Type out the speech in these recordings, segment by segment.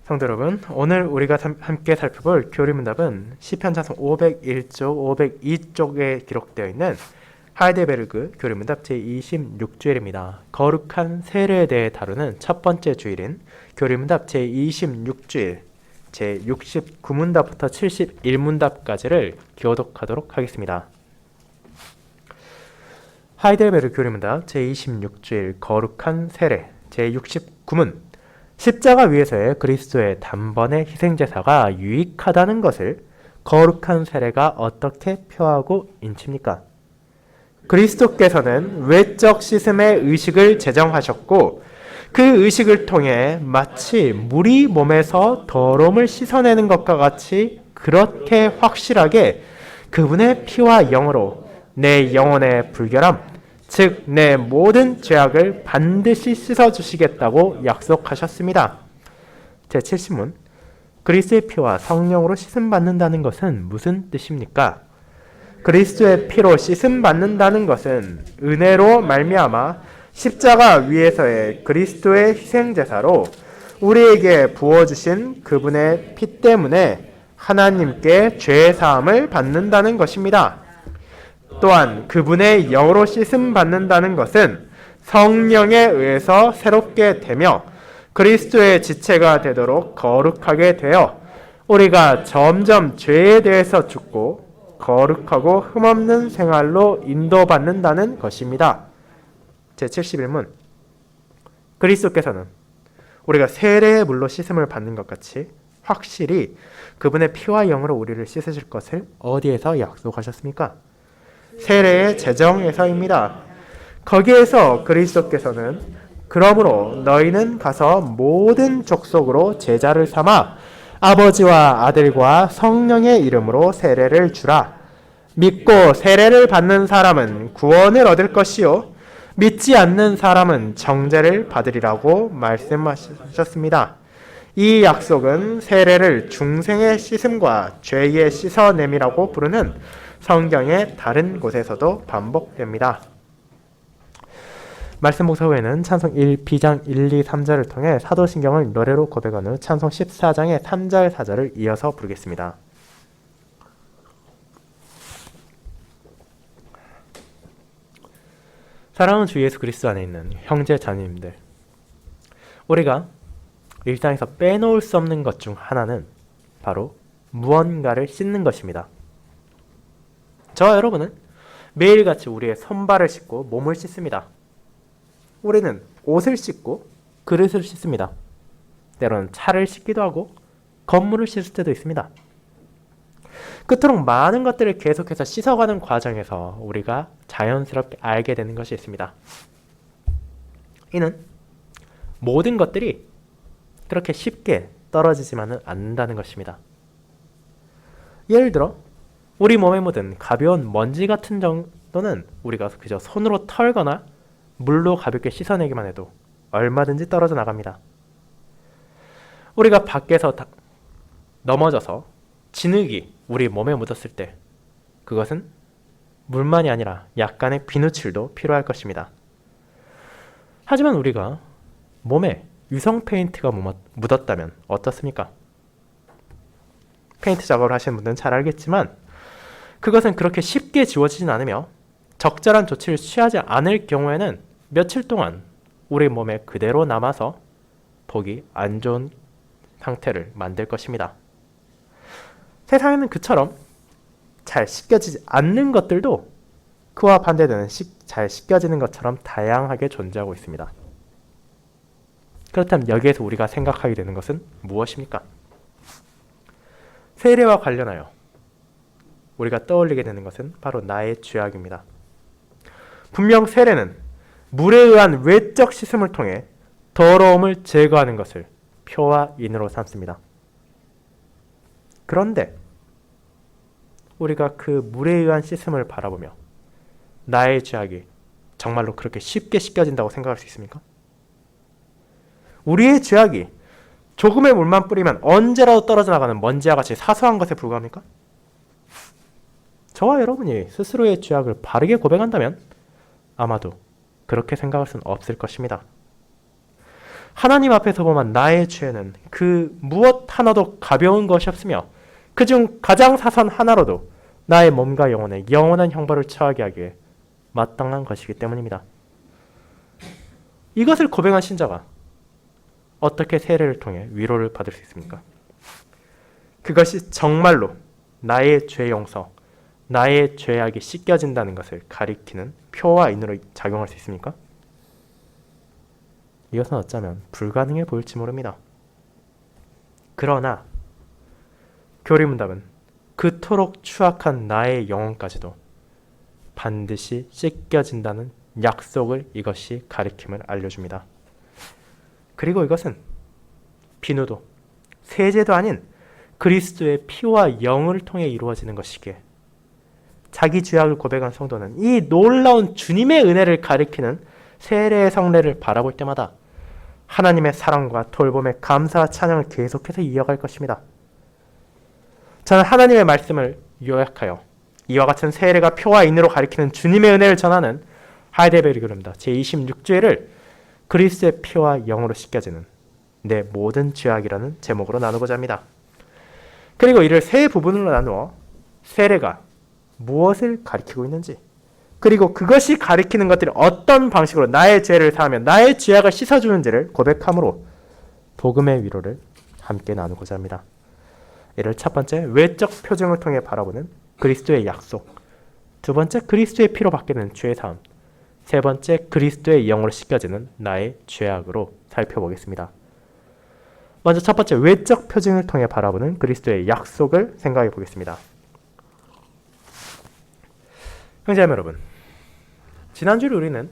성도 여러분, 오늘 우리가 함께 살펴볼 교리문답은 시편 찬송 501쪽, 502쪽에 기록되어 있는 하이델베르그 교리문답 제26주일입니다. 거룩한 세례에 대해 다루는 첫 번째 주일인 교리문답 제26주일 제69문답부터 71문답까지를 교독하도록 하겠습니다. 하이델베르그 교리문답 제26주일 거룩한 세례 제69문 십자가 위에서의 그리스도의 단번의 희생제사가 유익하다는 것을 거룩한 세례가 어떻게 표하고 인칩니까? 그리스도께서는 외적 씻음의 의식을 제정하셨고 그 의식을 통해 마치 물이 몸에서 더러움을 씻어내는 것과 같이 그렇게 확실하게 그분의 피와 영으로 내 영혼의 불결함, 즉 내 모든 죄악을 반드시 씻어주시겠다고 약속하셨습니다. 제70문 그리스도의 피와 성령으로 씻음받는다는 것은 무슨 뜻입니까? 그리스도의 피로 씻음받는다는 것은 은혜로 말미암아 십자가 위에서의 그리스도의 희생제사로 우리에게 부어주신 그분의 피 때문에 하나님께 죄사함을 받는다는 것입니다. 또한 그분의 영으로 씻음 받는다는 것은 성령에 의해서 새롭게 되며 그리스도의 지체가 되도록 거룩하게 되어 우리가 점점 죄에 대해서 죽고 거룩하고 흠없는 생활로 인도받는다는 것입니다. 제71문 그리스도께서는 우리가 세례의 물로 씻음을 받는 것 같이 확실히 그분의 피와 영으로 우리를 씻으실 것을 어디에서 약속하셨습니까? 세례의 제정에서입니다. 거기에서 그리스도께서는 그러므로 너희는 가서 모든 족속으로 제자를 삼아 아버지와 아들과 성령의 이름으로 세례를 주라. 믿고 세례를 받는 사람은 구원을 얻을 것이요 믿지 않는 사람은 정죄를 받으리라고 말씀하셨습니다. 이 약속은 세례를 중생의 씻음과 죄의 씻어냄이라고 부르는 성경의 다른 곳에서도 반복됩니다. 말씀 목사 후에는 찬송 1, B장 1, 2, 3절을 통해 사도신경을 노래로 고백한 후 찬송 14장의 3절, 4절을 이어서 부르겠습니다. 사랑하는 주 예수 그리스도 안에 있는 형제 자매님들, 우리가 일상에서 빼놓을 수 없는 것 중 하나는 바로 무언가를 씻는 것입니다. 저와 여러분은 매일같이 우리의 손발을 씻고 몸을 씻습니다. 우리는 옷을 씻고 그릇을 씻습니다. 때로는 차를 씻기도 하고 건물을 씻을 때도 있습니다. 그토록 많은 것들을 계속해서 씻어가는 과정에서 우리가 자연스럽게 알게 되는 것이 있습니다. 이는 모든 것들이 그렇게 쉽게 떨어지지만은 않는다는 것입니다. 예를 들어 우리 몸에 묻은 가벼운 먼지 같은 정도는 우리가 그저 손으로 털거나 물로 가볍게 씻어내기만 해도 얼마든지 떨어져 나갑니다. 우리가 밖에서 넘어져서 진흙이 우리 몸에 묻었을 때 그것은 물만이 아니라 약간의 비누칠도 필요할 것입니다. 하지만 우리가 몸에 유성 페인트가 묻었다면 어떻습니까? 페인트 작업을 하시는 분들은 잘 알겠지만 그것은 그렇게 쉽게 지워지진 않으며 적절한 조치를 취하지 않을 경우에는 며칠 동안 우리 몸에 그대로 남아서 보기 안 좋은 상태를 만들 것입니다. 세상에는 그처럼 잘 씻겨지지 않는 것들도 그와 반대되는 잘 씻겨지는 것처럼 다양하게 존재하고 있습니다. 그렇다면 여기에서 우리가 생각하게 되는 것은 무엇입니까? 세례와 관련하여 우리가 떠올리게 되는 것은 바로 나의 죄악입니다. 분명 세례는 물에 의한 외적 씻음을 통해 더러움을 제거하는 것을 표와 인으로 삼습니다. 그런데 우리가 그 물에 의한 씻음을 바라보며 나의 죄악이 정말로 그렇게 쉽게 씻겨진다고 생각할 수 있습니까? 우리의 죄악이 조금의 물만 뿌리면 언제라도 떨어져 나가는 먼지와 같이 사소한 것에 불과합니까? 저와 여러분이 스스로의 죄악을 바르게 고백한다면 아마도 그렇게 생각할 수는 없을 것입니다. 하나님 앞에서 범한 나의 죄는 그 무엇 하나도 가벼운 것이 없으며 그중 가장 사소한 하나로도 나의 몸과 영혼에 영원한 형벌을 처하게 하기에 마땅한 것이기 때문입니다. 이것을 고백한 신자가 어떻게 세례를 통해 위로를 받을 수 있습니까? 그것이 정말로 나의 죄 용서, 나의 죄악이 씻겨진다는 것을 가리키는 표와 인으로 작용할 수 있습니까? 이것은 어쩌면 불가능해 보일지 모릅니다. 그러나 교리문답은 그토록 추악한 나의 영혼까지도 반드시 씻겨진다는 약속을 이것이 가리킴을 알려줍니다. 그리고 이것은 비누도 세제도 아닌 그리스도의 피와 영을 통해 이루어지는 것이기에 자기 죄악을 고백한 성도는 이 놀라운 주님의 은혜를 가리키는 세례의 성례를 바라볼 때마다 하나님의 사랑과 돌봄에 감사와 찬양을 계속해서 이어갈 것입니다. 저는 하나님의 말씀을 요약하여 이와 같은 세례가 표와 인으로 가리키는 주님의 은혜를 전하는 하이델베르 교리입니다. 제26주일을 그리스도의 피와 영으로 씻겨지는 내 모든 죄악이라는 제목으로 나누고자 합니다. 그리고 이를 세 부분으로 나누어 세례가 무엇을 가리키고 있는지, 그리고 그것이 가리키는 것들이 어떤 방식으로 나의 죄를 사하며 나의 죄악을 씻어주는지를 고백함으로 복음의 위로를 함께 나누고자 합니다. 이를 첫 번째 외적 표징을 통해 바라보는 그리스도의 약속, 두 번째 그리스도의 피로 받게 되는 죄 사함, 세 번째 그리스도의 영으로 씻겨지는 나의 죄악으로 살펴보겠습니다. 먼저 첫 번째 외적 표징을 통해 바라보는 그리스도의 약속을 생각해 보겠습니다. 형제자매 여러분, 지난주에 우리는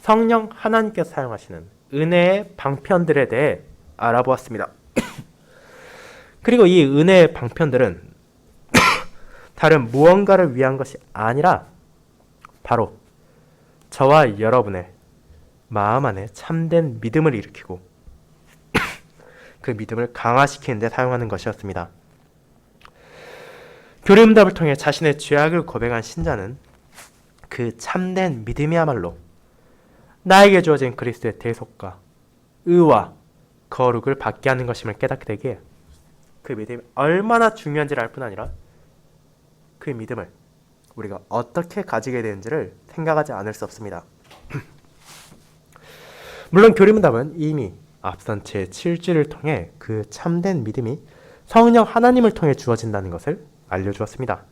성령 하나님께서 사용하시는 은혜의 방편들에 대해 알아보았습니다. 그리고 이 은혜의 방편들은 다른 무언가를 위한 것이 아니라 바로 저와 여러분의 마음 안에 참된 믿음을 일으키고 그 믿음을 강화시키는 데 사용하는 것이었습니다. 교리응답을 통해 자신의 죄악을 고백한 신자는 그 참된 믿음이야말로 나에게 주어진 그리스도의 대속과 의와 거룩을 받게 하는 것임을 깨닫게 되기에 그 믿음이 얼마나 중요한지를 알 뿐 아니라 그 믿음을 우리가 어떻게 가지게 되는지를 생각하지 않을 수 없습니다. 물론 교리문답은 이미 앞선 제7주를 통해 그 참된 믿음이 성령 하나님을 통해 주어진다는 것을 알려주었습니다.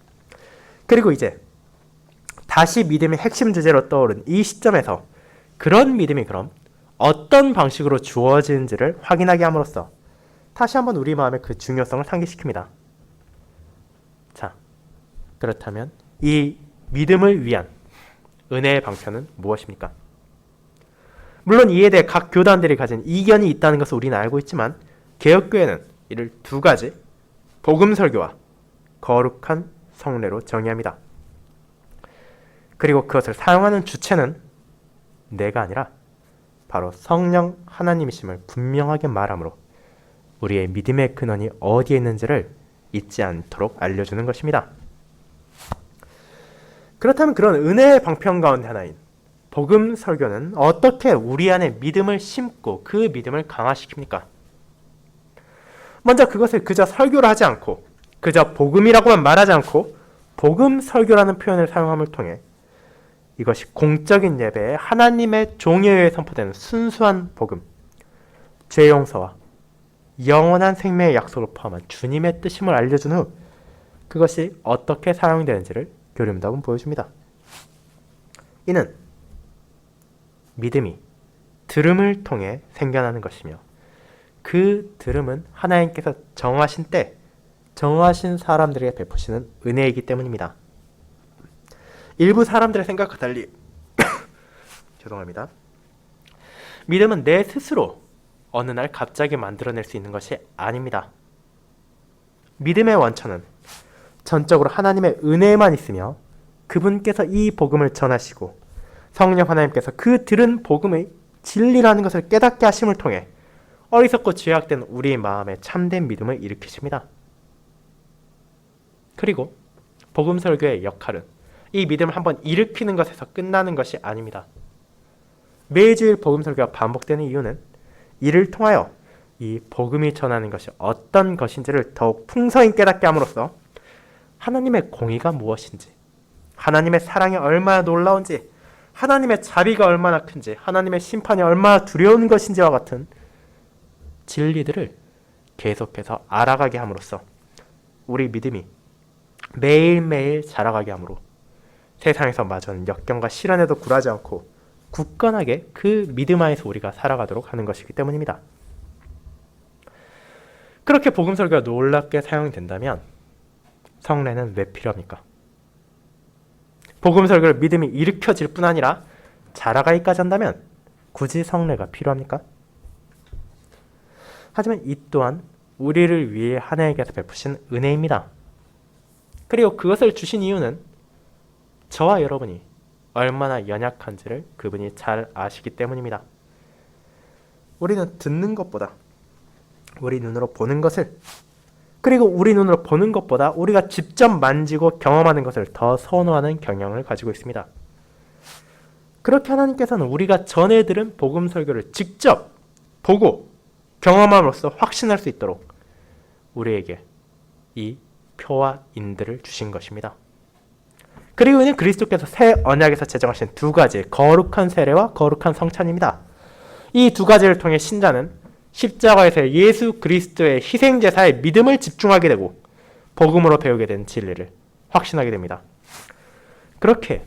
그리고 이제 다시 믿음의 핵심 주제로 떠오른 이 시점에서 그런 믿음이 그럼 어떤 방식으로 주어지는지를 확인하게 함으로써 다시 한번 우리 마음의 그 중요성을 상기시킵니다. 자, 그렇다면 이 믿음을 위한 은혜의 방편은 무엇입니까? 물론 이에 대해 각 교단들이 가진 이견이 있다는 것을 우리는 알고 있지만 개혁교회는 이를 두 가지, 복음설교와 거룩한 성례로 정의합니다. 그리고 그것을 사용하는 주체는 내가 아니라 바로 성령 하나님이심을 분명하게 말하므로 우리의 믿음의 근원이 어디에 있는지를 잊지 않도록 알려주는 것입니다. 그렇다면 그런 은혜의 방편 가운데 하나인 복음 설교는 어떻게 우리 안에 믿음을 심고 그 믿음을 강화시킵니까? 먼저 그것을 그저 설교를 하지 않고 그저 복음이라고만 말하지 않고 복음 설교라는 표현을 사용함을 통해 이것이 공적인 예배에 하나님의 종에 의해 선포되는 순수한 복음, 죄 용서와 영원한 생명의 약속을 포함한 주님의 뜻임을 알려준 후 그것이 어떻게 사용되는지를 교리문답은 보여줍니다. 이는 믿음이 들음을 통해 생겨나는 것이며 그 들음은 하나님께서 정하신 때 정하신 사람들에게 베푸시는 은혜이기 때문입니다. 일부 사람들의 생각과 달리 죄송합니다. 믿음은 내 스스로 어느 날 갑자기 만들어낼 수 있는 것이 아닙니다. 믿음의 원천은 전적으로 하나님의 은혜에만 있으며 그분께서 이 복음을 전하시고 성령 하나님께서 그 들은 복음의 진리라는 것을 깨닫게 하심을 통해 어리석고 죄악된 우리의 마음에 참된 믿음을 일으키십니다. 그리고 복음 설교의 역할은 이 믿음을 한번 일으키는 것에서 끝나는 것이 아닙니다. 매주일 복음 설교가 반복되는 이유는 이를 통하여 이 복음이 전하는 것이 어떤 것인지를 더욱 풍성히 깨닫게 함으로써 하나님의 공의가 무엇인지, 하나님의 사랑이 얼마나 놀라운지, 하나님의 자비가 얼마나 큰지, 하나님의 심판이 얼마나 두려운 것인지와 같은 진리들을 계속해서 알아가게 함으로써 우리 믿음이 매일매일 자라가게 함으로 세상에서 마주하는 역경과 시련에도 굴하지 않고 굳건하게 그 믿음 안에서 우리가 살아가도록 하는 것이기 때문입니다. 그렇게 복음 설교가 놀랍게 사용된다면 성례는 왜 필요합니까? 복음 설교를 믿음이 일으켜질 뿐 아니라 자라가기까지 한다면 굳이 성례가 필요합니까? 하지만 이 또한 우리를 위해 하나님께서 베푸신 은혜입니다. 그리고 그것을 주신 이유는 저와 여러분이 얼마나 연약한지를 그분이 잘 아시기 때문입니다. 우리는 듣는 것보다 우리 눈으로 보는 것을, 그리고 우리 눈으로 보는 것보다 우리가 직접 만지고 경험하는 것을 더 선호하는 경향을 가지고 있습니다. 그렇게 하나님께서는 우리가 전해 들은 복음 설교를 직접 보고 경험함으로써 확신할 수 있도록 우리에게 이 표와 인들을 주신 것입니다. 그리고 이는 그리스도께서 새 언약에서 제정하신 두 가지 거룩한 세례와 거룩한 성찬입니다. 이 두 가지를 통해 신자는 십자가에서 예수 그리스도의 희생제사의 믿음을 집중하게 되고 복음으로 배우게 된 진리를 확신하게 됩니다. 그렇게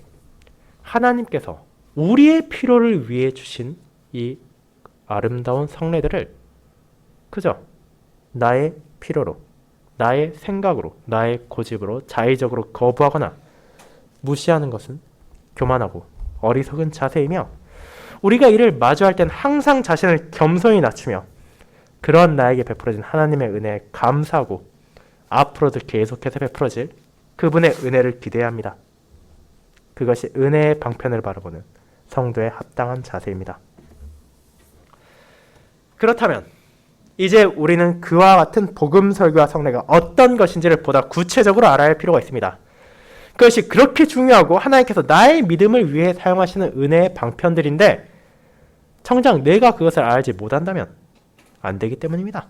하나님께서 우리의 필요를 위해 주신 이 아름다운 성례들을 그저 나의 필요로, 나의 생각으로, 나의 고집으로 자의적으로 거부하거나 무시하는 것은 교만하고 어리석은 자세이며, 우리가 이를 마주할 땐 항상 자신을 겸손히 낮추며 그런 나에게 베풀어진 하나님의 은혜에 감사하고 앞으로도 계속해서 베풀어질 그분의 은혜를 기대해야 합니다. 그것이 은혜의 방편을 바라보는 성도의 합당한 자세입니다. 그렇다면 이제 우리는 그와 같은 복음 설교와 성례가 어떤 것인지를 보다 구체적으로 알아야 할 필요가 있습니다. 그것이 그렇게 중요하고 하나님께서 나의 믿음을 위해 사용하시는 은혜의 방편들인데 정작 내가 그것을 알지 못한다면 안 되기 때문입니다.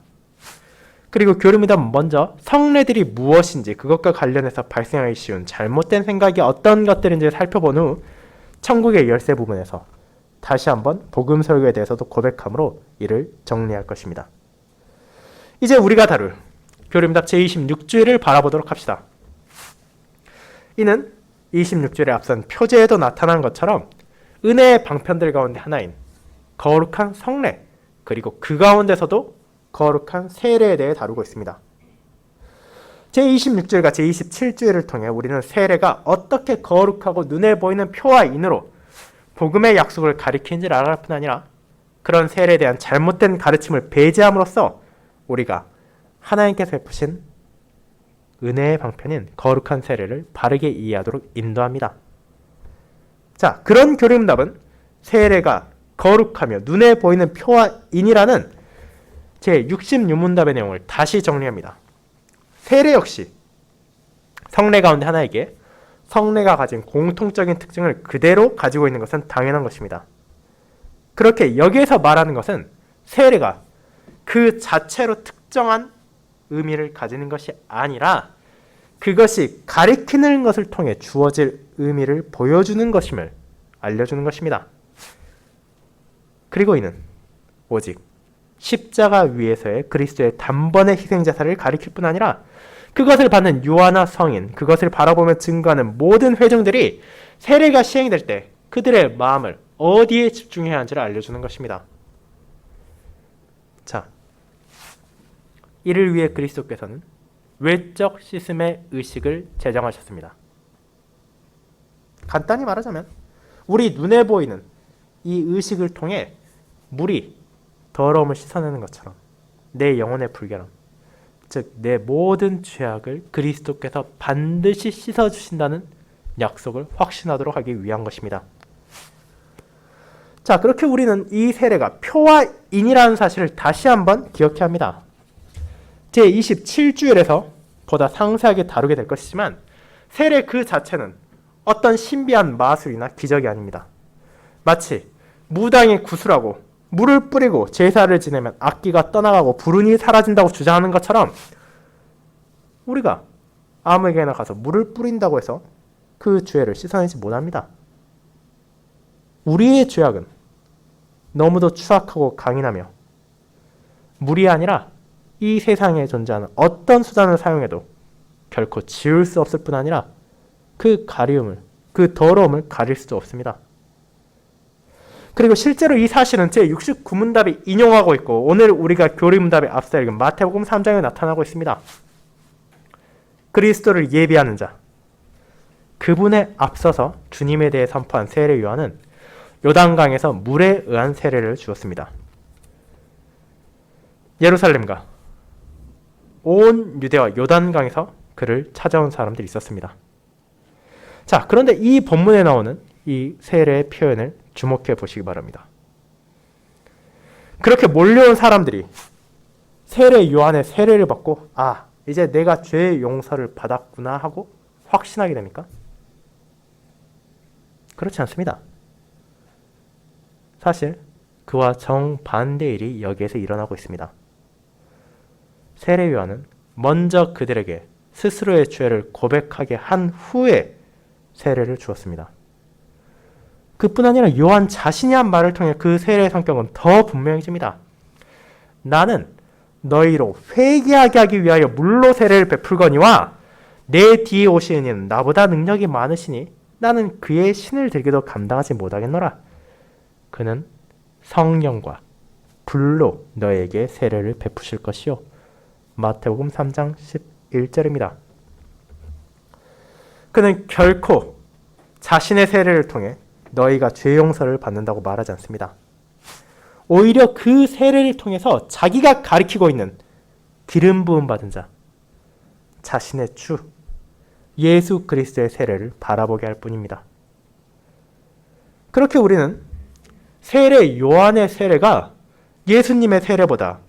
그리고 교류미담은 먼저 성례들이 무엇인지, 그것과 관련해서 발생하기 쉬운 잘못된 생각이 어떤 것들인지 살펴본 후 천국의 열쇠 부분에서 다시 한번 복음 설교에 대해서도 고백함으로 이를 정리할 것입니다. 이제 우리가 다룰 교류미답 제26주일을 바라보도록 합시다. 이는 26주일에 앞선 표제에도 나타난 것처럼 은혜의 방편들 가운데 하나인 거룩한 성례, 그리고 그 가운데서도 거룩한 세례에 대해 다루고 있습니다. 제26주일과 제27주일을 통해 우리는 세례가 어떻게 거룩하고 눈에 보이는 표와 인으로 복음의 약속을 가리키는지를 알아갈 뿐 아니라 그런 세례에 대한 잘못된 가르침을 배제함으로써 우리가 하나님께서 베푸신 은혜의 방편인 거룩한 세례를 바르게 이해하도록 인도합니다. 자, 그런 교리문답은 세례가 거룩하며 눈에 보이는 표와 인이라는 제66문답의 내용을 다시 정리합니다. 세례 역시 성례 가운데 하나에게 성례가 가진 공통적인 특징을 그대로 가지고 있는 것은 당연한 것입니다. 그렇게 여기에서 말하는 것은 세례가 그 자체로 특정한 의미를 가지는 것이 아니라 그것이 가리키는 것을 통해 주어질 의미를 보여주는 것임을 알려주는 것입니다. 그리고 이는 오직 십자가 위에서의 그리스도의 단번의 희생자사를 가리킬 뿐 아니라 그것을 받는 유아나 성인, 그것을 바라보며 증거하는 모든 회중들이 세례가 시행될 때 그들의 마음을 어디에 집중해야 하는지를 알려주는 것입니다. 자, 이를 위해 그리스도께서는 외적 씻음의 의식을 제정하셨습니다. 간단히 말하자면 우리 눈에 보이는 이 의식을 통해 물이 더러움을 씻어내는 것처럼 내 영혼의 불결함, 즉 내 모든 죄악을 그리스도께서 반드시 씻어주신다는 약속을 확신하도록 하기 위한 것입니다. 자, 그렇게 우리는 이 세례가 표와 인이라는 사실을 다시 한번 기억해야 합니다. 제27주일에서 보다 상세하게 다루게 될 것이지만 세례 그 자체는 어떤 신비한 마술이나 기적이 아닙니다. 마치 무당이 구슬하고 물을 뿌리고 제사를 지내면 악기가 떠나가고 불운이 사라진다고 주장하는 것처럼 우리가 아무에게나 가서 물을 뿌린다고 해서 그 죄를 씻어내지 못합니다. 우리의 죄악은 너무도 추악하고 강인하며 물이 아니라 이 세상에 존재하는 어떤 수단을 사용해도 결코 지울 수 없을 뿐 아니라 그 가리움을, 그 더러움을 가릴 수도 없습니다. 그리고 실제로 이 사실은 제69문답이 인용하고 있고 오늘 우리가 교리문답에 앞서 읽은 마태복음 3장에 나타나고 있습니다. 그리스도를 예비하는 자, 그분에 앞서서 주님에 대해 선포한 세례 요한은 요단강에서 물에 의한 세례를 주었습니다. 예루살렘과 온 유대와 요단강에서 그를 찾아온 사람들이 있었습니다. 자, 그런데 이 본문에 나오는 이 세례의 표현을 주목해 보시기 바랍니다. 그렇게 몰려온 사람들이 세례 요한의 세례를 받고 이제 내가 죄의 용서를 받았구나 하고 확신하게 됩니까? 그렇지 않습니다. 사실 그와 정반대의 일이 여기에서 일어나고 있습니다. 세례 요한은 먼저 그들에게 스스로의 죄를 고백하게 한 후에 세례를 주었습니다. 그뿐 아니라 요한 자신이 한 말을 통해 그 세례의 성격은 더 분명해집니다. 나는 너희로 회개하게 하기 위하여 물로 세례를 베풀거니와 내 뒤에 오시는 이는 나보다 능력이 많으시니 나는 그의 신을 들기도 감당하지 못하겠노라. 그는 성령과 불로 너에게 세례를 베푸실 것이요. 마태복음 3장 11절입니다. 그는 결코 자신의 세례를 통해 너희가 죄 용서를 받는다고 말하지 않습니다. 오히려 그 세례를 통해서 자기가 가리키고 있는 기름 부음 받은 자, 자신의 주 예수 그리스도의 세례를 바라보게 할 뿐입니다. 그렇게 우리는 세례 요한의 세례가 예수님의 세례보다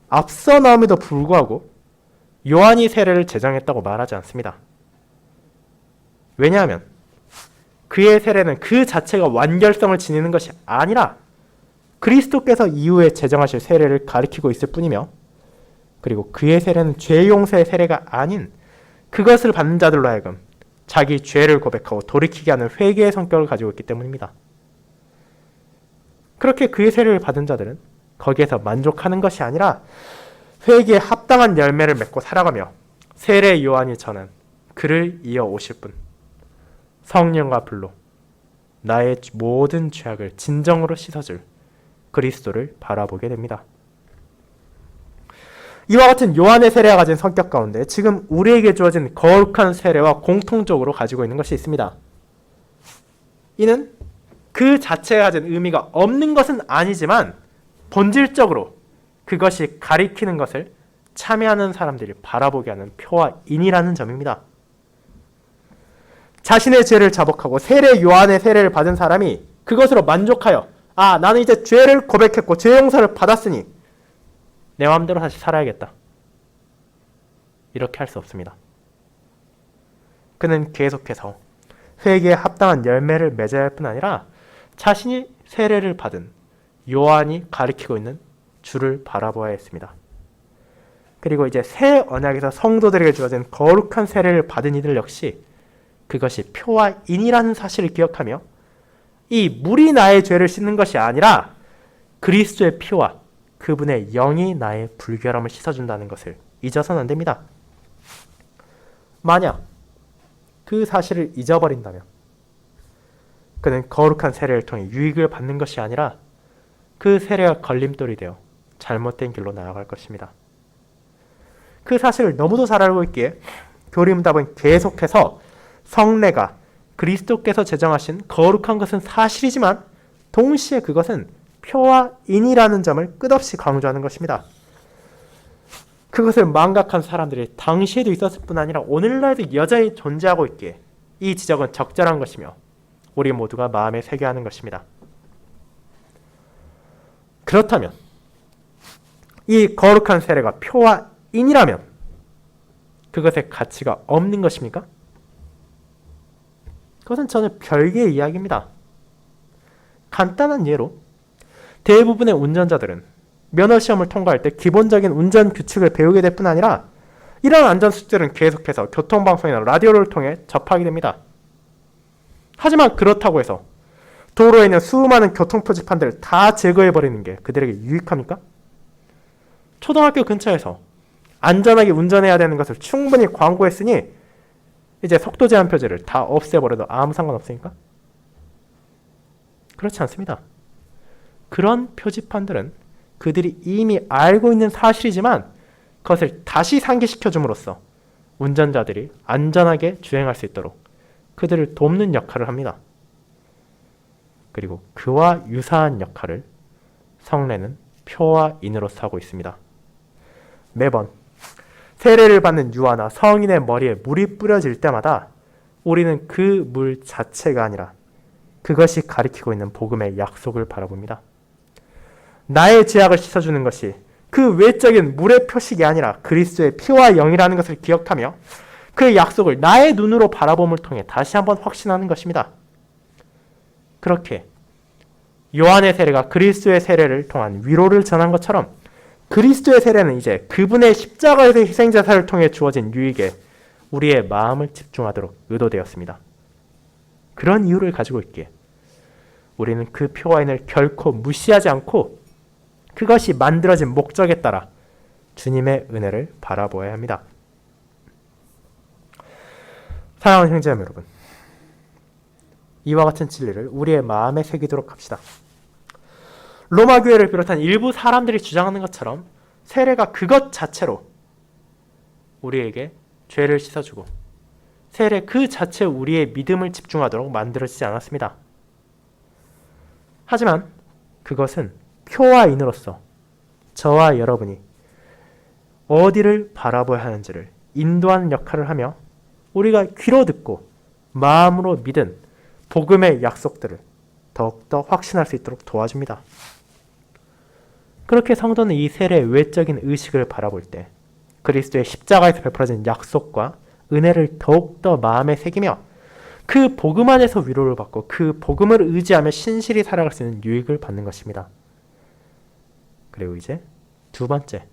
앞서 나옴에도 불구하고 요한이 세례를 제정했다고 말하지 않습니다. 왜냐하면 그의 세례는 그 자체가 완결성을 지니는 것이 아니라 그리스도께서 이후에 제정하실 세례를 가리키고 있을 뿐이며, 그리고 그의 세례는 죄 용서의 세례가 아닌 그것을 받는 자들로 하여금 자기 죄를 고백하고 돌이키게 하는 회개의 성격을 가지고 있기 때문입니다. 그렇게 그의 세례를 받은 자들은 거기에서 만족하는 것이 아니라 회개에 합당한 열매를 맺고 살아가며 세례 요한이 전한 그를 이어 오실 분, 성령과 불로 나의 모든 죄악을 진정으로 씻어줄 그리스도를 바라보게 됩니다. 이와 같은 요한의 세례가 가진 성격 가운데 지금 우리에게 주어진 거룩한 세례와 공통적으로 가지고 있는 것이 있습니다. 이는 그 자체가 가진 의미가 없는 것은 아니지만 본질적으로 그것이 가리키는 것을 참여하는 사람들이 바라보게 하는 표와 인이라는 점입니다. 자신의 죄를 자복하고 세례 요한의 세례를 받은 사람이 그것으로 만족하여 나는 이제 죄를 고백했고 죄 용서를 받았으니 내 마음대로 다시 살아야겠다, 이렇게 할 수 없습니다. 그는 계속해서 회개에 합당한 열매를 맺어야 할 뿐 아니라 자신이 세례를 받은 요한이 가리키고 있는 주를 바라보아야 했습니다. 그리고 이제 새 언약에서 성도들에게 주어진 거룩한 세례를 받은 이들 역시 그것이 표와 인이라는 사실을 기억하며 이 물이 나의 죄를 씻는 것이 아니라 그리스도의 피와 그분의 영이 나의 불결함을 씻어준다는 것을 잊어서는 안 됩니다. 만약 그 사실을 잊어버린다면 그는 거룩한 세례를 통해 유익을 받는 것이 아니라 그 세례가 걸림돌이 되어 잘못된 길로 나아갈 것입니다. 그 사실을 너무도 잘 알고 있기에 교리문답은 계속해서 성례가 그리스도께서 제정하신 거룩한 것은 사실이지만 동시에 그것은 표와 인이라는 점을 끝없이 강조하는 것입니다. 그것을 망각한 사람들이 당시에도 있었을 뿐 아니라 오늘날도 여전히 존재하고 있기에 이 지적은 적절한 것이며 우리 모두가 마음에 새겨야 하는 것입니다. 그렇다면 이 거룩한 세례가 표와 인이라면 그것의 가치가 없는 것입니까? 그것은 전혀 별개의 이야기입니다. 간단한 예로 대부분의 운전자들은 면허시험을 통과할 때 기본적인 운전 규칙을 배우게 될 뿐 아니라 이런 안전 수칙들은 계속해서 교통방송이나 라디오를 통해 접하게 됩니다. 하지만 그렇다고 해서 도로에 있는 수많은 교통표지판들을 다 제거해버리는 게 그들에게 유익합니까? 초등학교 근처에서 안전하게 운전해야 되는 것을 충분히 광고했으니 이제 속도 제한 표지를 다 없애버려도 아무 상관없으니까? 그렇지 않습니다. 그런 표지판들은 그들이 이미 알고 있는 사실이지만 그것을 다시 상기시켜 줌으로써 운전자들이 안전하게 주행할 수 있도록 그들을 돕는 역할을 합니다. 그리고 그와 유사한 역할을 성례는 표와 인으로서 하고 있습니다. 매번 세례를 받는 유아나 성인의 머리에 물이 뿌려질 때마다 우리는 그 물 자체가 아니라 그것이 가리키고 있는 복음의 약속을 바라봅니다. 나의 죄악을 씻어주는 것이 그 외적인 물의 표식이 아니라 그리스도의 피와 영이라는 것을 기억하며 그 약속을 나의 눈으로 바라봄을 통해 다시 한번 확신하는 것입니다. 그렇게 요한의 세례가 그리스도의 세례를 통한 위로를 전한 것처럼 그리스도의 세례는 이제 그분의 십자가에서 희생제사를 통해 주어진 유익에 우리의 마음을 집중하도록 의도되었습니다. 그런 이유를 가지고 있기에 우리는 그 표와 인을 결코 무시하지 않고 그것이 만들어진 목적에 따라 주님의 은혜를 바라보아야 합니다. 사랑하는 형제자매 여러분, 이와 같은 진리를 우리의 마음에 새기도록 합시다. 로마 교회를 비롯한 일부 사람들이 주장하는 것처럼 세례가 그것 자체로 우리에게 죄를 씻어주고 세례 그 자체 우리의 믿음을 집중하도록 만들어지지 않았습니다. 하지만 그것은 표와 인으로서 저와 여러분이 어디를 바라봐야 하는지를 인도하는 역할을 하며 우리가 귀로 듣고 마음으로 믿은 복음의 약속들을 더욱더 확신할 수 있도록 도와줍니다. 그렇게 성도는 이 세례의 외적인 의식을 바라볼 때 그리스도의 십자가에서 베풀어진 약속과 은혜를 더욱더 마음에 새기며 그 복음 안에서 위로를 받고 그 복음을 의지하며 신실히 살아갈 수 있는 유익을 받는 것입니다. 그리고 이제 두 번째,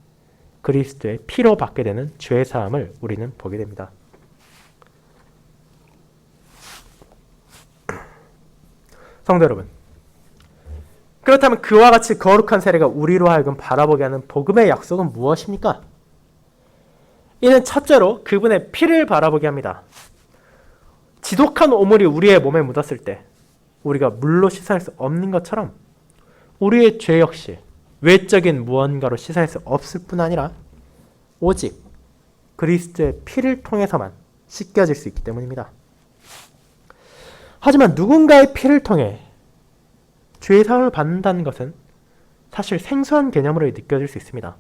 그리스도의 피로 받게 되는 죄사함을 우리는 보게 됩니다. 성도 여러분, 그렇다면 그와 같이 거룩한 세례가 우리로 하여금 바라보게 하는 복음의 약속은 무엇입니까? 이는 첫째로 그분의 피를 바라보게 합니다. 지독한 오물이 우리의 몸에 묻었을 때 우리가 물로 씻어낼 수 없는 것처럼 우리의 죄 역시 외적인 무언가로 씻어낼 수 없을 뿐 아니라 오직 그리스도의 피를 통해서만 씻겨질 수 있기 때문입니다. 하지만 누군가의 피를 통해 죄사함을 받는다는 것은 사실 생소한 개념으로 느껴질 수 있습니다.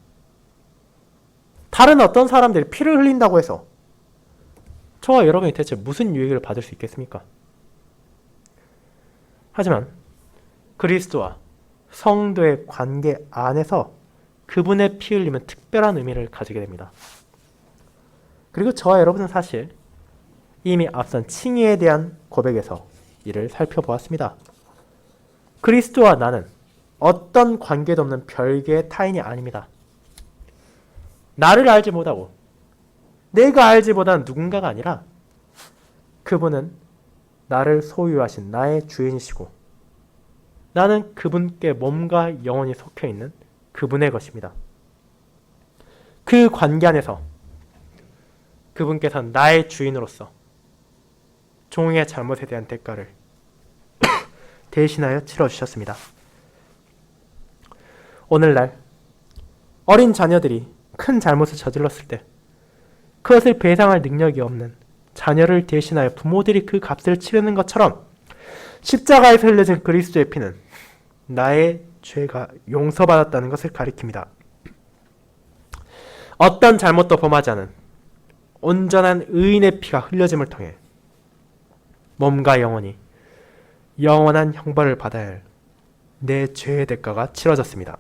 다른 어떤 사람들이 피를 흘린다고 해서 저와 여러분이 대체 무슨 유익을 받을 수 있겠습니까? 하지만 그리스도와 성도의 관계 안에서 그분의 피 흘림은 특별한 의미를 가지게 됩니다. 그리고 저와 여러분은 사실 이미 앞선 칭의에 대한 고백에서 이를 살펴보았습니다. 그리스도와 나는 어떤 관계도 없는 별개의 타인이 아닙니다. 나를 알지 못하고 내가 알지 못하는 누군가가 아니라 그분은 나를 소유하신 나의 주인이시고 나는 그분께 몸과 영혼이 속해 있는 그분의 것입니다. 그 관계 안에서 그분께서는 나의 주인으로서 종의 잘못에 대한 대가를 대신하여 치러주셨습니다. 오늘날 어린 자녀들이 큰 잘못을 저질렀을 때 그것을 배상할 능력이 없는 자녀를 대신하여 부모들이 그 값을 치르는 것처럼 십자가에서 흘려진 그리스도의 피는 나의 죄가 용서받았다는 것을 가리킵니다. 어떤 잘못도 범하지 않은 온전한 의인의 피가 흘려짐을 통해 몸과 영혼이 영원한 형벌을 받아야 할 내 죄의 대가가 치러졌습니다.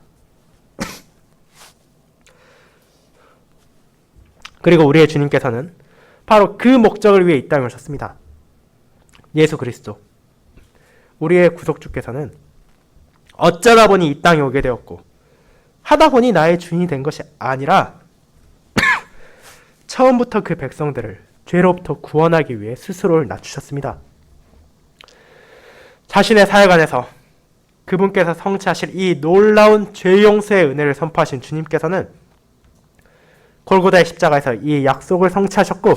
그리고 우리의 주님께서는 바로 그 목적을 위해 이 땅에 오셨습니다. 예수 그리스도, 우리의 구속주께서는 어쩌다 보니 이 땅에 오게 되었고 하다 보니 나의 주인이 된 것이 아니라 처음부터 그 백성들을 죄로부터 구원하기 위해 스스로를 낮추셨습니다. 자신의 사역 안에서 그분께서 성취하실 이 놀라운 죄 용서의 은혜를 선포하신 주님께서는 골고다의 십자가에서 이 약속을 성취하셨고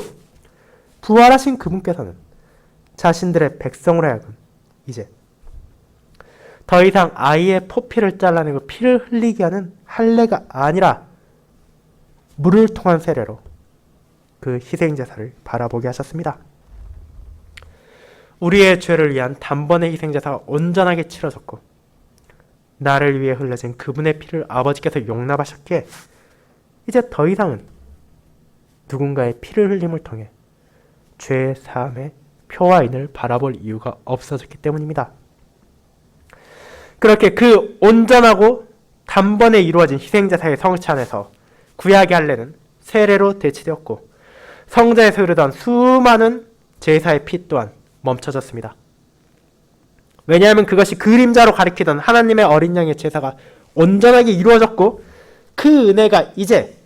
부활하신 그분께서는 자신들의 백성으로 하여금 이제 더 이상 아이의 포피를 잘라내고 피를 흘리게 하는 할례가 아니라 물을 통한 세례로 그 희생제사를 바라보게 하셨습니다. 우리의 죄를 위한 단번의 희생제사가 온전하게 치러졌고 나를 위해 흘려진 그분의 피를 아버지께서 용납하셨기에 이제 더 이상은 누군가의 피를 흘림을 통해 죄의 사함의 표와 인을 바라볼 이유가 없어졌기 때문입니다. 그렇게 그 온전하고 단번에 이루어진 희생제사의 성취 안에서 구약의 할례는 세례로 대체되었고 성전에서 흐르던 수많은 제사의 피 또한 멈춰졌습니다. 왜냐하면 그것이 그림자로 가리키던 하나님의 어린 양의 제사가 온전하게 이루어졌고 그 은혜가 이제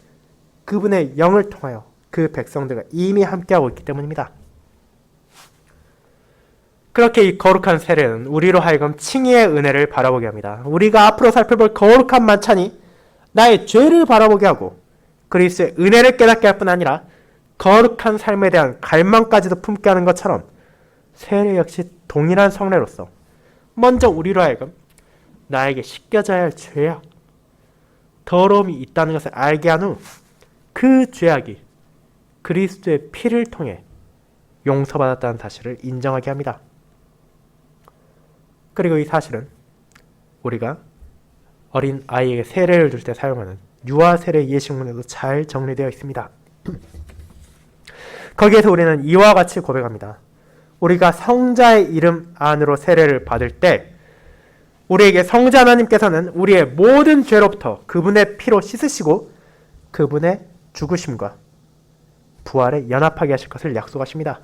그분의 영을 통하여 그 백성들과 이미 함께하고 있기 때문입니다. 그렇게 이 거룩한 세례는 우리로 하여금 칭의의 은혜를 바라보게 합니다. 우리가 앞으로 살펴볼 거룩한 만찬이 나의 죄를 바라보게 하고 그리스도의 은혜를 깨닫게 할 뿐 아니라 거룩한 삶에 대한 갈망까지도 품게 하는 것처럼 세례 역시 동일한 성례로서 먼저 우리로 하여금 나에게 씻겨져야 할 죄악, 더러움이 있다는 것을 알게 한 후 그 죄악이 그리스도의 피를 통해 용서받았다는 사실을 인정하게 합니다. 그리고 이 사실은 우리가 어린 아이에게 세례를 줄 때 사용하는 유아 세례 예식문에도 잘 정리되어 있습니다. 거기에서 우리는 이와 같이 고백합니다. 우리가 성자의 이름 안으로 세례를 받을 때 우리에게 성자 하나님께서는 우리의 모든 죄로부터 그분의 피로 씻으시고 그분의 죽으심과 부활에 연합하게 하실 것을 약속하십니다.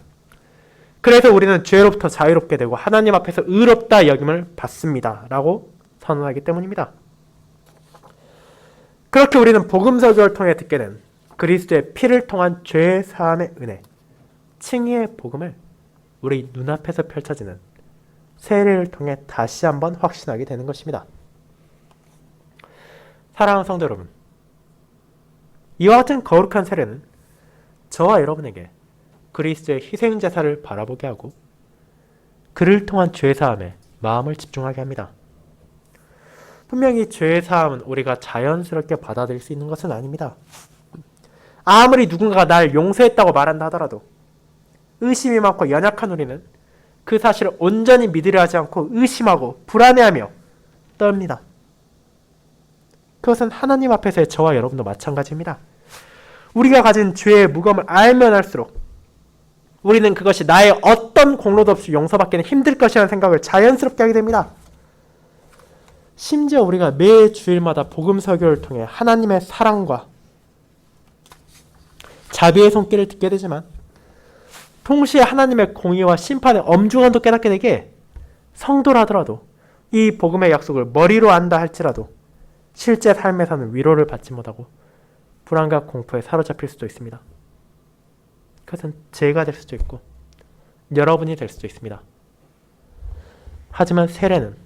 그래서 우리는 죄로부터 자유롭게 되고 하나님 앞에서 의롭다 여김을 받습니다. 라고 선언하기 때문입니다. 그렇게 우리는 복음 설교를 통해 듣게 된 그리스도의 피를 통한 죄 사함의 은혜, 칭의의 복음을 우리 눈앞에서 펼쳐지는 세례를 통해 다시 한번 확신하게 되는 것입니다. 사랑하는 성도 여러분, 이와 같은 거룩한 세례는 저와 여러분에게 그리스도의 희생제사를 바라보게 하고 그를 통한 죄사함에 마음을 집중하게 합니다. 분명히 죄사함은 우리가 자연스럽게 받아들일 수 있는 것은 아닙니다. 아무리 누군가가 날 용서했다고 말한다 하더라도 의심이 많고 연약한 우리는 그 사실을 온전히 믿으려 하지 않고 의심하고 불안해하며 떨립니다. 그것은 하나님 앞에서의 저와 여러분도 마찬가지입니다. 우리가 가진 죄의 무거움을 알면 알수록 우리는 그것이 나의 어떤 공로도 없이 용서받기는 힘들 것이라는 생각을 자연스럽게 하게 됩니다. 심지어 우리가 매 주일마다 복음 설교를 통해 하나님의 사랑과 자비의 손길을 듣게 되지만 동시에 하나님의 공의와 심판의 엄중함도 깨닫게 되게 성도라 하더라도 이 복음의 약속을 머리로 안다 할지라도 실제 삶에서는 위로를 받지 못하고 불안과 공포에 사로잡힐 수도 있습니다. 그것은 제가 될 수도 있고 여러분이 될 수도 있습니다. 하지만 세례는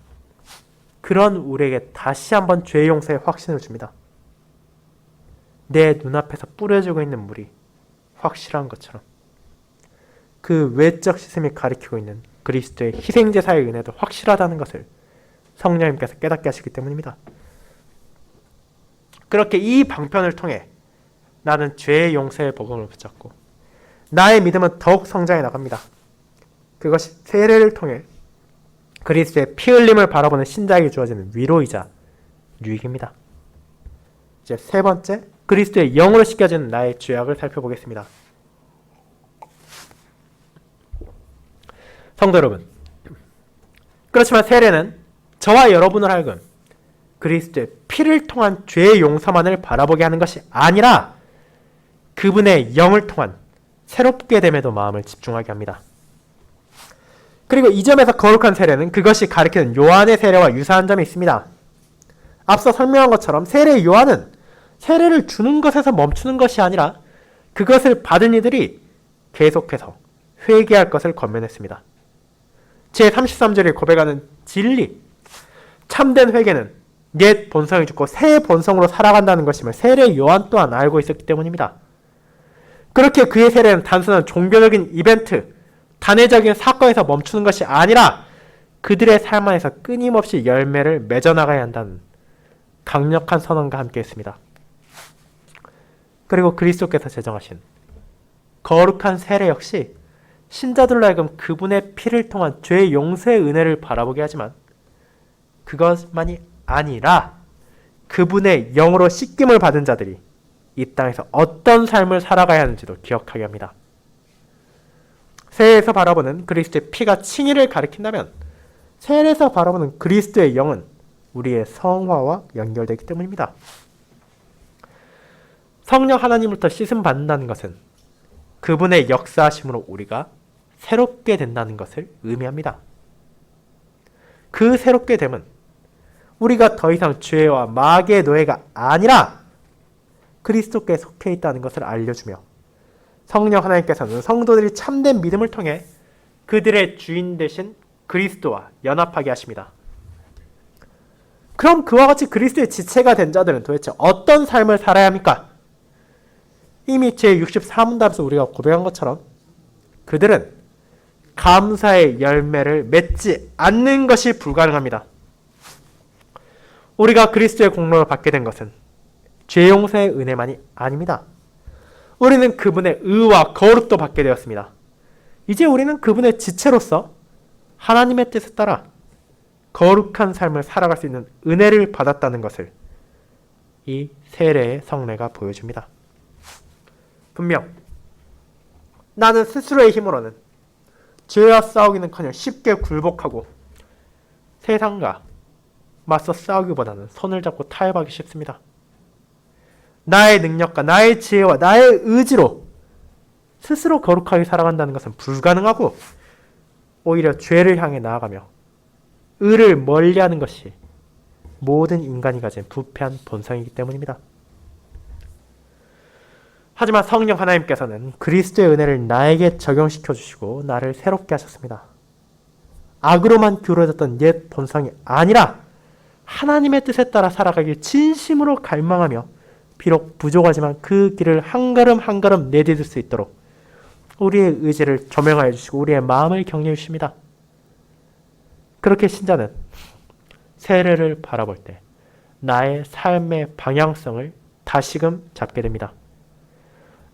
그런 우리에게 다시 한번 죄 용서의 확신을 줍니다. 내 눈앞에서 뿌려지고 있는 물이 확실한 것처럼 그 외적 시스템이 가리키고 있는 그리스도의 희생제사의 은혜도 확실하다는 것을 성령님께서 깨닫게 하시기 때문입니다. 그렇게 이 방편을 통해 나는 죄의 용서의 복음을 붙잡고 나의 믿음은 더욱 성장해 나갑니다. 그것이 세례를 통해 그리스도의 피 흘림을 바라보는 신자에게 주어지는 위로이자 유익입니다. 이제 세 번째, 그리스도의 영으로 씻겨지는 나의 죄악을 살펴보겠습니다. 성도 여러분, 그렇지만 세례는 저와 여러분을 하여금 그리스도의 피를 통한 죄의 용서만을 바라보게 하는 것이 아니라 그분의 영을 통한 새롭게 됨에도 마음을 집중하게 합니다. 그리고 이 점에서 거룩한 세례는 그것이 가리키는 요한의 세례와 유사한 점이 있습니다. 앞서 설명한 것처럼 세례 요한은 세례를 주는 것에서 멈추는 것이 아니라 그것을 받은 이들이 계속해서 회개할 것을 권면했습니다. 제33절에 고백하는 진리, 참된 회개는 옛 본성이 죽고 새 본성으로 살아간다는 것임을 세례 요한 또한 알고 있었기 때문입니다. 그렇게 그의 세례는 단순한 종교적인 이벤트, 단회적인 사건에서 멈추는 것이 아니라 그들의 삶 안에서 끊임없이 열매를 맺어나가야 한다는 강력한 선언과 함께 했습니다. 그리고 그리스도께서 제정하신 거룩한 세례 역시 신자들로 하여금 그분의 피를 통한 죄의 용서의 은혜를 바라보게 하지만 그것만이 아니라 그분의 영으로 씻김을 받은 자들이 이 땅에서 어떤 삶을 살아가야 하는지도 기억하게 합니다. 세례에서 바라보는 그리스도의 피가 칭의를 가리킨다면 세례에서 바라보는 그리스도의 영은 우리의 성화와 연결되기 때문입니다. 성령 하나님으로부터 씻음 받는다는 것은 그분의 역사하심으로 우리가 새롭게 된다는 것을 의미합니다. 그 새롭게 됨은 우리가 더 이상 죄와 마귀의 노예가 아니라 그리스도께 속해 있다는 것을 알려주며 성령 하나님께서는 성도들이 참된 믿음을 통해 그들의 주인 되신 그리스도와 연합하게 하십니다. 그럼 그와 같이 그리스도의 지체가 된 자들은 도대체 어떤 삶을 살아야 합니까? 이미 제64문답에서 우리가 고백한 것처럼 그들은 감사의 열매를 맺지 않는 것이 불가능합니다. 우리가 그리스도의 공로를 받게 된 것은 죄 용서의 은혜만이 아닙니다. 우리는 그분의 의와 거룩도 받게 되었습니다. 이제 우리는 그분의 지체로서 하나님의 뜻에 따라 거룩한 삶을 살아갈 수 있는 은혜를 받았다는 것을 이 세례의 성례가 보여줍니다. 분명 나는 스스로의 힘으로는 죄와 싸우기는커녕 쉽게 굴복하고 세상과 맞서 싸우기보다는 손을 잡고 타협하기 쉽습니다. 나의 능력과 나의 지혜와 나의 의지로 스스로 거룩하게 살아간다는 것은 불가능하고 오히려 죄를 향해 나아가며 의를 멀리하는 것이 모든 인간이 가진 부패한 본성이기 때문입니다. 하지만 성령 하나님께서는 그리스도의 은혜를 나에게 적용시켜 주시고 나를 새롭게 하셨습니다. 악으로만 기울어졌던 옛 본성이 아니라 하나님의 뜻에 따라 살아가길 진심으로 갈망하며 비록 부족하지만 그 길을 한 걸음 한 걸음 내디딜 수 있도록 우리의 의지를 조명하여 주시고 우리의 마음을 격려해 주십니다. 그렇게 신자는 세례를 바라볼 때 나의 삶의 방향성을 다시금 잡게 됩니다.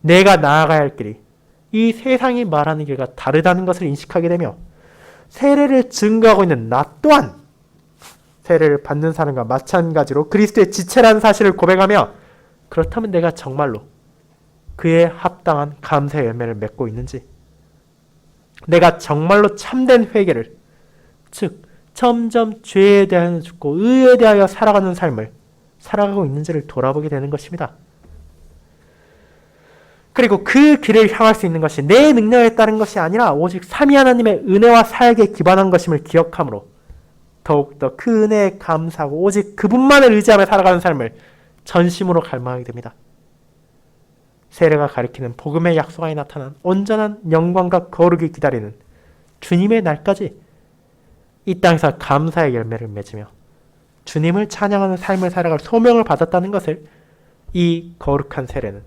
내가 나아가야 할 길이 이 세상이 말하는 길과 다르다는 것을 인식하게 되며 세례를 증거하고 있는 나 또한 세례를 받는 사람과 마찬가지로 그리스도의 지체라는 사실을 고백하며 그렇다면 내가 정말로 그에 합당한 감사의 열매를 맺고 있는지, 내가 정말로 참된 회개를, 즉 점점 죄에 대하여 죽고 의에 대하여 살아가는 삶을 살아가고 있는지를 돌아보게 되는 것입니다. 그리고 그 길을 향할 수 있는 것이 내 능력에 따른 것이 아니라 오직 삼위 하나님의 은혜와 사역에 기반한 것임을 기억함으로 더욱더 그 은혜에 감사하고 오직 그분만을 의지하며 살아가는 삶을 전심으로 갈망하게 됩니다. 세례가 가리키는 복음의 약속 안에 나타난 온전한 영광과 거룩이 기다리는 주님의 날까지 이 땅에서 감사의 열매를 맺으며 주님을 찬양하는 삶을 살아갈 소명을 받았다는 것을 이 거룩한 세례는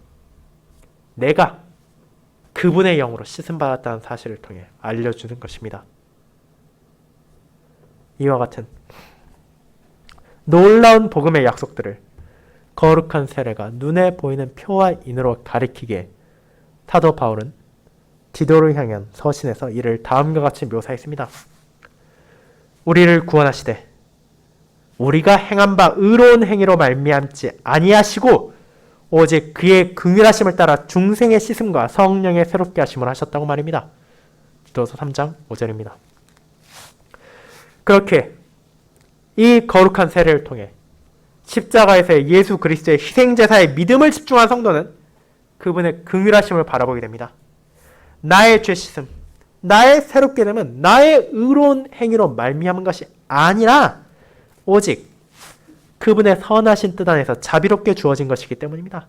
내가 그분의 영으로 씻음받았다는 사실을 통해 알려주는 것입니다. 이와 같은 놀라운 복음의 약속들을 거룩한 세례가 눈에 보이는 표와 인으로 가리키기에 사도 바울은 디도를 향한 서신에서 이를 다음과 같이 묘사했습니다. 우리를 구원하시되 우리가 행한 바 의로운 행위로 말미암지 아니하시고 오직 그의 긍휼하심을 따라 중생의 씻음과 성령의 새롭게 하심을 하셨다고 말입니다. 디도서 3장 5절입니다. 그렇게 이 거룩한 세례를 통해 십자가에서의 예수 그리스도의 희생제사의 믿음을 집중한 성도는 그분의 긍휼하심을 바라보게 됩니다. 나의 죄 씻음, 나의 새롭게 됨은 나의 의로운 행위로 말미암은 것이 아니라 오직 그분의 선하신 뜻 안에서 자비롭게 주어진 것이기 때문입니다.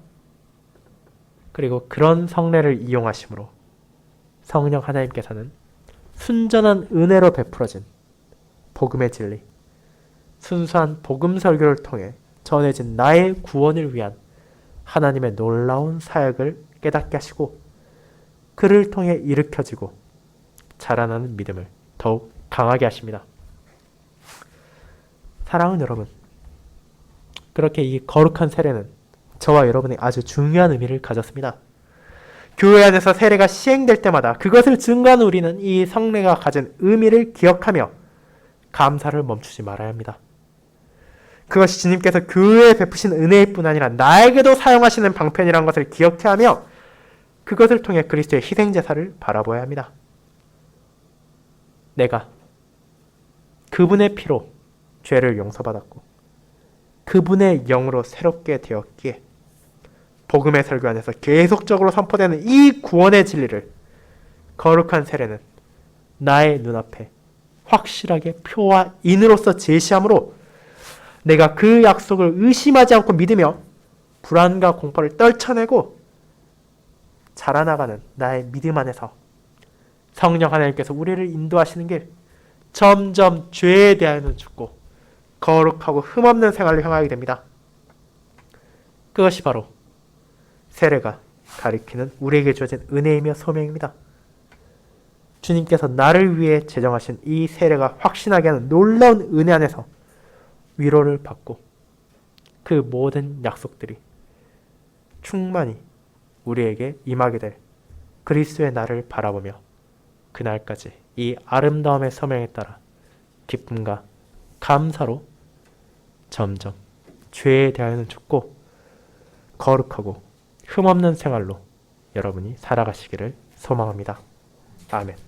그리고 그런 성례를 이용하심으로 성령 하나님께서는 순전한 은혜로 베풀어진 복음의 진리, 순수한 복음 설교를 통해 전해진 나의 구원을 위한 하나님의 놀라운 사역을 깨닫게 하시고 그를 통해 일으켜지고 자라나는 믿음을 더욱 강하게 하십니다. 사랑하는 여러분, 그렇게 이 거룩한 세례는 저와 여러분이 아주 중요한 의미를 가졌습니다. 교회 안에서 세례가 시행될 때마다 그것을 증거하는 우리는 이 성례가 가진 의미를 기억하며 감사를 멈추지 말아야 합니다. 그것이 주님께서 교회에 베푸신 은혜일 뿐 아니라 나에게도 사용하시는 방편이라는 것을 기억해야 하며 그것을 통해 그리스도의 희생제사를 바라보아야 합니다. 내가 그분의 피로 죄를 용서받았고 그분의 영으로 새롭게 되었기에 복음의 설교 안에서 계속적으로 선포되는 이 구원의 진리를 거룩한 세례는 나의 눈앞에 확실하게 표와 인으로서 제시함으로 내가 그 약속을 의심하지 않고 믿으며 불안과 공포를 떨쳐내고 자라나가는 나의 믿음 안에서 성령 하나님께서 우리를 인도하시는 길 점점 죄에 대하여는 죽고 거룩하고 흠없는 생활을 향하게 됩니다. 그것이 바로 세례가 가리키는 우리에게 주어진 은혜이며 소명입니다. 주님께서 나를 위해 제정하신 이 세례가 확신하게 하는 놀라운 은혜 안에서 위로를 받고 그 모든 약속들이 충만히 우리에게 임하게 될 그리스도의 날을 바라보며 그날까지 이 아름다움의 소명에 따라 기쁨과 감사로 점점 죄에 대하여는 죽고 거룩하고 흠없는 생활로 여러분이 살아가시기를 소망합니다. 아멘.